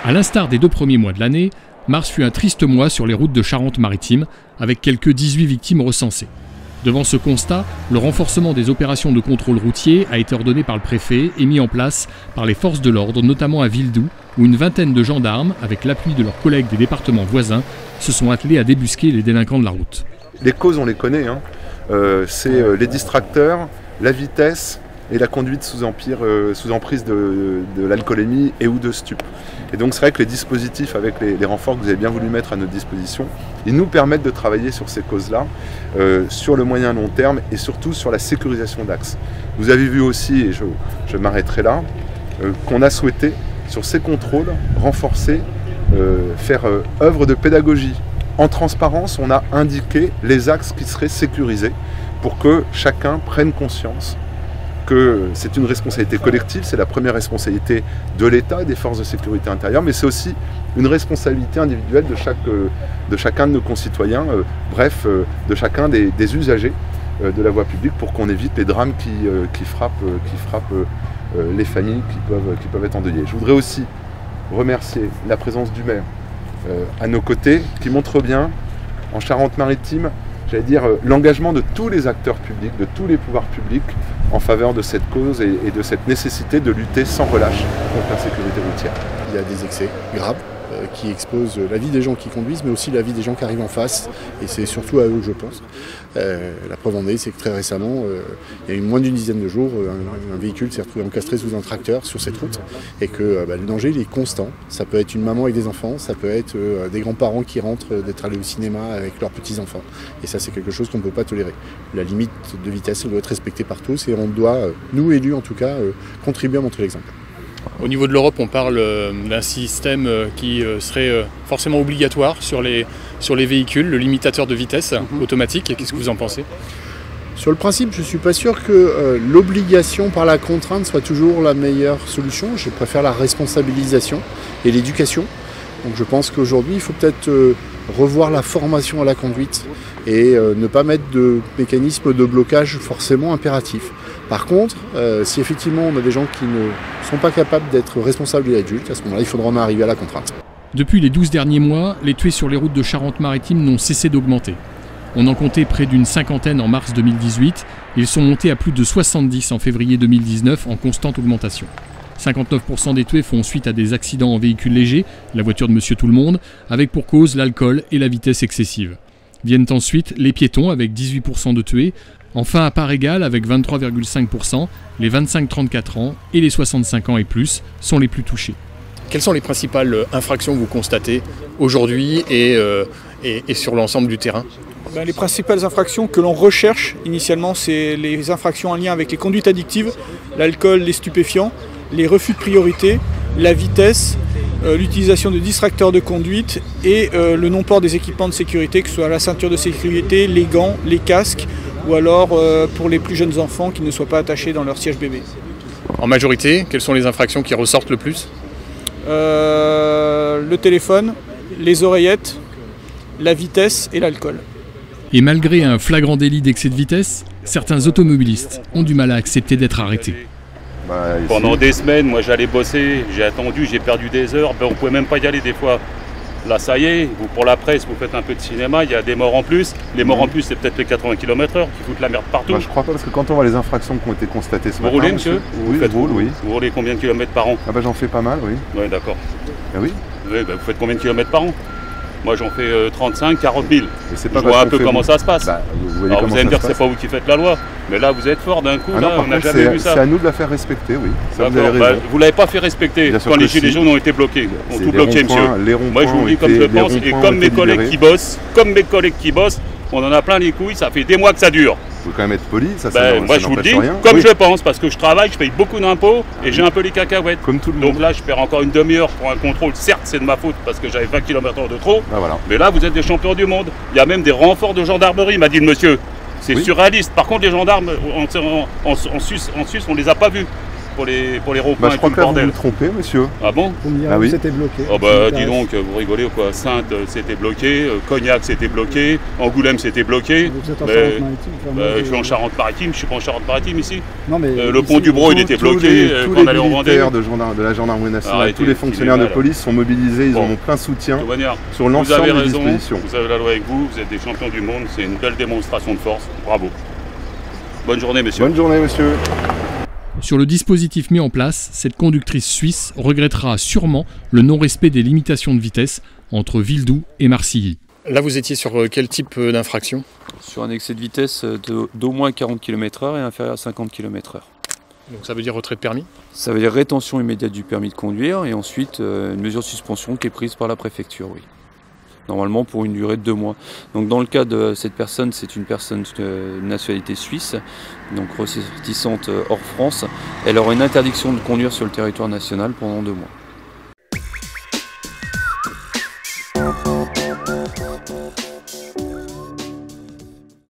À l'instar des 2 premiers mois de l'année, mars fut un triste mois sur les routes de Charente-Maritime, avec quelques 18 victimes recensées. Devant ce constat, le renforcement des opérations de contrôle routier a été ordonné par le préfet et mis en place par les forces de l'ordre, notamment à Villedoux, où une vingtaine de gendarmes, avec l'appui de leurs collègues des départements voisins, se sont attelés à débusquer les délinquants de la route. Les causes, on les connaît, hein. C'est les distracteurs, la vitesse et la conduite sous emprise de l'alcoolémie et ou de stupes. Et donc c'est vrai que les dispositifs avec les renforts que vous avez bien voulu mettre à notre disposition, ils nous permettent de travailler sur ces causes-là, sur le moyen long terme et surtout sur la sécurisation d'axes. Vous avez vu aussi, et je m'arrêterai là, qu'on a souhaité sur ces contrôles renforcer, faire œuvre de pédagogie. En transparence, on a indiqué les axes qui seraient sécurisés pour que chacun prenne conscience que c'est une responsabilité collective, c'est la première responsabilité de l'État et des forces de sécurité intérieure, mais c'est aussi une responsabilité individuelle de chacun de nos concitoyens, de chacun des usagers de la voie publique pour qu'on évite les drames qui frappent les familles qui peuvent être endeuillées. Je voudrais aussi remercier la présence du maire à nos côtés, qui montre bien en Charente-Maritime, j'allais dire, l'engagement de tous les acteurs publics, de tous les pouvoirs publics en faveur de cette cause et de cette nécessité de lutter sans relâche contre l'insécurité routière. Il y a des excès graves qui exposent la vie des gens qui conduisent, mais aussi la vie des gens qui arrivent en face, et c'est surtout à eux que je pense. La preuve en est, c'est que très récemment, il y a eu moins d'une dizaine de jours, un véhicule s'est retrouvé encastré sous un tracteur sur cette route, et que le danger il est constant. Ça peut être une maman avec des enfants, ça peut être des grands-parents qui rentrent d'être allés au cinéma avec leurs petits-enfants, et ça c'est quelque chose qu'on ne peut pas tolérer. La limite de vitesse elle doit être respectée par tous, et on doit, nous élus en tout cas, contribuer à montrer l'exemple. Au niveau de l'Europe, on parle d'un système qui serait forcément obligatoire sur les véhicules, le limitateur de vitesse automatique. Qu'est-ce que vous en pensez ? Sur le principe, je ne suis pas sûr que l'obligation par la contrainte soit toujours la meilleure solution. Je préfère la responsabilisation et l'éducation. Donc je pense qu'aujourd'hui, il faut peut-être revoir la formation à la conduite et ne pas mettre de mécanisme de blocage forcément impératif. Par contre, si effectivement on a des gens qui ne sont pas capables d'être responsables et adultes, à ce moment-là, il faudra en arriver à la contrainte. Depuis les 12 derniers mois, les tués sur les routes de Charente-Maritime n'ont cessé d'augmenter. On en comptait près d'une cinquantaine en mars 2018, et ils sont montés à plus de 70 en février 2019 en constante augmentation. 59% des tués font suite à des accidents en véhicule léger, la voiture de Monsieur Tout-le-Monde, avec pour cause l'alcool et la vitesse excessive. Viennent ensuite les piétons avec 18% de tués, enfin à part égale avec 23,5%, les 25-34 ans et les 65 ans et plus sont les plus touchés. Quelles sont les principales infractions que vous constatez aujourd'hui et sur l'ensemble du terrain ? Les principales infractions que l'on recherche initialement, c'est les infractions en lien avec les conduites addictives, l'alcool, les stupéfiants, les refus de priorité, la vitesse, l'utilisation de distracteurs de conduite et le non-port des équipements de sécurité, que ce soit la ceinture de sécurité, les gants, les casques, ou alors pour les plus jeunes enfants qui ne soient pas attachés dans leur siège bébé. En majorité, quelles sont les infractions qui ressortent le plus ? Le téléphone, les oreillettes, la vitesse et l'alcool. Et malgré un flagrant délit d'excès de vitesse, certains automobilistes ont du mal à accepter d'être arrêtés. Pendant des semaines, moi j'allais bosser, j'ai attendu, j'ai perdu des heures, on ne pouvait même pas y aller des fois. Là ça y est, vous, pour la presse, vous faites un peu de cinéma, il y a des morts en plus. Les morts en plus, c'est peut-être les 80 km/h qui foutent la merde partout. Je crois pas, parce que quand on voit les infractions qui ont été constatées ce matin... Vous roulez, monsieur ? Oui, je roule, oui. Vous roulez combien de kilomètres par an ? J'en fais pas mal, oui. Oui, d'accord. Ah oui ? Oui, vous faites combien de kilomètres par an ? Moi j'en fais 35, 40 000. Je pas vois un peu comment ça se passe. Vous Alors vous allez me dire que c'est pas vous qui faites la loi, mais là vous êtes fort d'un coup, on n'a jamais vu ça. C'est à nous de la faire respecter, oui. Ça, vous avez raison. Vous l'avez pas fait respecter quand les gilets jaunes ont été bloqués. On tout bloqué, monsieur. Moi je vous le dis comme je pense, et comme mes collègues qui bossent, on en a plein les couilles, ça fait des mois que ça dure. Il faut quand même être poli, ça moi je vous le dis, comme je pense, parce que je travaille, je paye beaucoup d'impôts et j'ai un peu les cacahuètes. Comme tout le monde. Donc là je perds encore une demi-heure pour un contrôle, certes c'est de ma faute parce que j'avais 20 km/h de trop, voilà. Mais là vous êtes des champions du monde. Il y a même des renforts de gendarmerie, m'a dit le monsieur. C'est surréaliste. Par contre les gendarmes en Suisse on les a pas vus. pour les ronds-points Je et crois tout que le là, vous bordel. vous trompez, monsieur. Ah bon? Vous me direz Ah où oui. c'était bloqué. Oh bah dis donc, vous rigolez ou quoi? Saintes c'était bloqué, Cognac c'était bloqué, Angoulême c'était bloqué. Vous êtes en Mais- Charente-Maritime. Enfin, moi, Je suis en Charente-Maritime, je suis pas en Charente-Maritime ici. Non, mais Le ici, pont du Brau il était Tous bloqué les quand on allait en Vendée. militaires de la gendarmerie nationale, Arrêtez, tous les fonctionnaires de il est mal. police sont mobilisés, ils Bon. en ont plein soutien De toute manière, sur vous l'ensemble avez des raison, dispositions. vous avez la loi avec vous, vous êtes des champions du monde, c'est une belle démonstration de force, bravo. Bonne journée messieurs. Bonne journée, monsieur. Sur le dispositif mis en place, cette conductrice suisse regrettera sûrement le non-respect des limitations de vitesse entre Villedoux et Marcilly. Là, vous étiez sur quel type d'infraction? Sur un excès de vitesse d'au moins 40 km/h et inférieur à 50 km/h. Donc ça veut dire retrait de permis? Ça veut dire rétention immédiate du permis de conduire et ensuite une mesure de suspension qui est prise par la préfecture, oui. Normalement pour une durée de 2 mois. Donc dans le cas de cette personne, c'est une personne de nationalité suisse, donc ressortissante hors France. Elle aura une interdiction de conduire sur le territoire national pendant 2 mois.